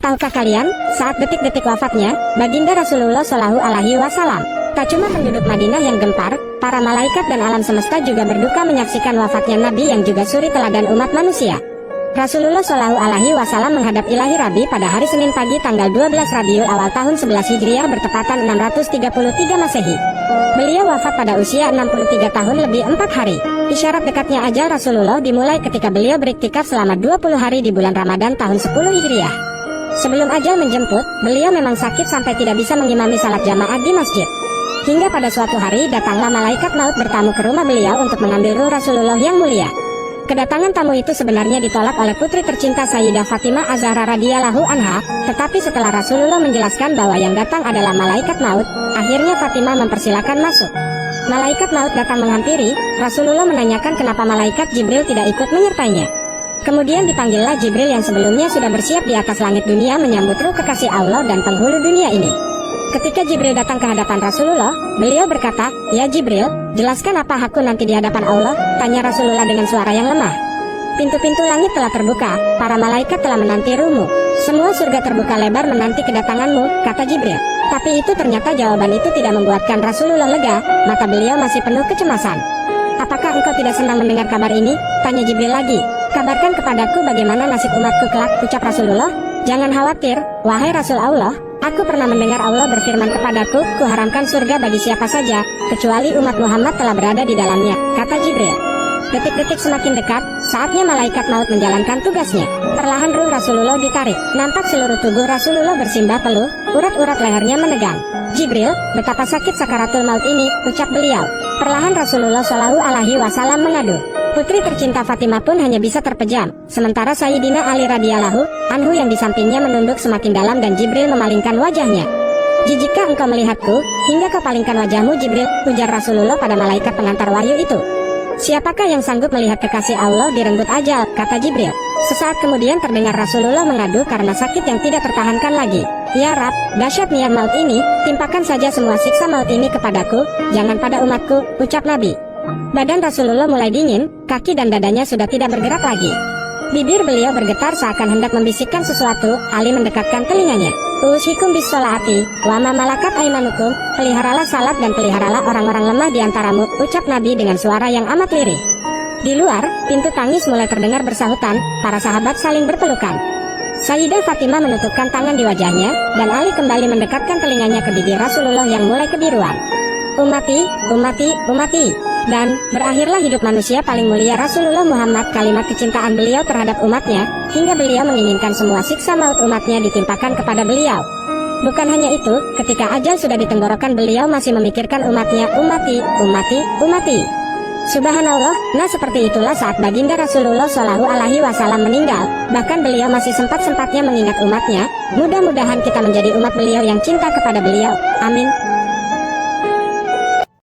Tahukah kalian, saat detik-detik wafatnya, Baginda Rasulullah Shallallahu Alaihi Wasallam, tak cuma penduduk Madinah yang gempar, para malaikat dan alam semesta juga berduka menyaksikan wafatnya Nabi yang juga suri teladan umat manusia. Rasulullah Shallallahu Alaihi Wasallam menghadap Ilahi Rabi pada hari Senin pagi tanggal 12 Rabiul Awal tahun 11 Hijriah bertepatan 633 Masehi. Beliau wafat pada usia 63 tahun lebih 4 hari. Isyarat dekatnya ajal Rasulullah dimulai ketika beliau beriktikaf selama 20 hari di bulan Ramadan tahun 10 Hijriah. Sebelum ajal menjemput, beliau memang sakit sampai tidak bisa mengimami salat jamaah di masjid. Hingga pada suatu hari datanglah malaikat maut bertamu ke rumah beliau untuk mengambil ruh Rasulullah yang mulia. Kedatangan tamu itu sebenarnya ditolak oleh putri tercinta Sayyidah Fatimah Az-Zahra radhiyallahu anha, tetapi setelah Rasulullah menjelaskan bahwa yang datang adalah malaikat maut, akhirnya Fatimah mempersilakan masuk. Malaikat maut datang menghampiri, Rasulullah menanyakan kenapa malaikat Jibril tidak ikut menyertainya. Kemudian dipanggillah Jibril yang sebelumnya sudah bersiap di atas langit dunia menyambut ruh kekasih Allah dan penghulu dunia ini. Ketika Jibril datang ke hadapan Rasulullah, beliau berkata, "Ya Jibril, jelaskan apa hakku nanti di hadapan Allah?" tanya Rasulullah dengan suara yang lemah. "Pintu-pintu langit telah terbuka, para malaikat telah menanti ruhmu. Semua surga terbuka lebar menanti kedatanganmu," kata Jibril. Tapi itu ternyata jawaban itu tidak membuatkan Rasulullah lega, mata beliau masih penuh kecemasan. "Apakah engkau tidak senang mendengar kabar ini?" tanya Jibril lagi. "Kabarkan kepadaku bagaimana nasib umatku kelak," ucap Rasulullah. "Jangan khawatir, wahai Rasul Allah. Aku pernah mendengar Allah berfirman kepadaku, kuharamkan surga bagi siapa saja, kecuali umat Muhammad telah berada di dalamnya," kata Jibril. Detik-detik semakin dekat, saatnya malaikat maut menjalankan tugasnya. Perlahan ruh Rasulullah ditarik, nampak seluruh tubuh Rasulullah bersimbah peluh, urat-urat lehernya menegang. "Jibril, betapa sakit sakaratul maut ini," ucap beliau. Perlahan Rasulullah Shallallahu Alaihi Wasallam mengadu. Putri tercinta Fatimah pun hanya bisa terpejam, sementara Sayyidina Ali radhiyallahu anhu yang di sampingnya menunduk semakin dalam dan Jibril memalingkan wajahnya. "Jijikah engkau melihatku, hingga kau palingkan wajahmu Jibril?" ujar Rasulullah pada malaikat pengantar wahyu itu. "Siapakah yang sanggup melihat kekasih Allah direnggut ajal?" kata Jibril. Sesaat kemudian terdengar Rasulullah mengadu karena sakit yang tidak tertahankan lagi. "Ya Rab, dahsyat niat maut ini, timpakan saja semua siksa maut ini kepadaku, jangan pada umatku," ucap Nabi. Badan Rasulullah mulai dingin, kaki dan dadanya sudah tidak bergerak lagi. Bibir beliau bergetar seakan hendak membisikkan sesuatu. Ali mendekatkan telinganya. "Usikum bis sholati, wa ma malakat aimanukum," peliharalah salat dan peliharalah orang-orang lemah di antaramu, ucap Nabi dengan suara yang amat lirih. Di luar, pintu tangis mulai terdengar bersahutan, para sahabat saling berpelukan. Sayyidah Fatimah menutupkan tangan di wajahnya, dan Ali kembali mendekatkan telinganya ke bibir Rasulullah yang mulai kebiruan. "Ummati, ummati, ummati." Dan berakhirlah hidup manusia paling mulia Rasulullah Muhammad. Kalimat kecintaan beliau terhadap umatnya, hingga beliau menginginkan semua siksa maut umatnya ditimpakan kepada beliau. Bukan hanya itu, ketika ajal sudah di tenggorokan beliau masih memikirkan umatnya, "Ummati, ummati, ummati." Subhanallah, nah seperti itulah saat Baginda Rasulullah Shallallahu Alaihi Wasallam meninggal. Bahkan beliau masih sempat-sempatnya mengingat umatnya. Mudah-mudahan kita menjadi umat beliau yang cinta kepada beliau. Amin.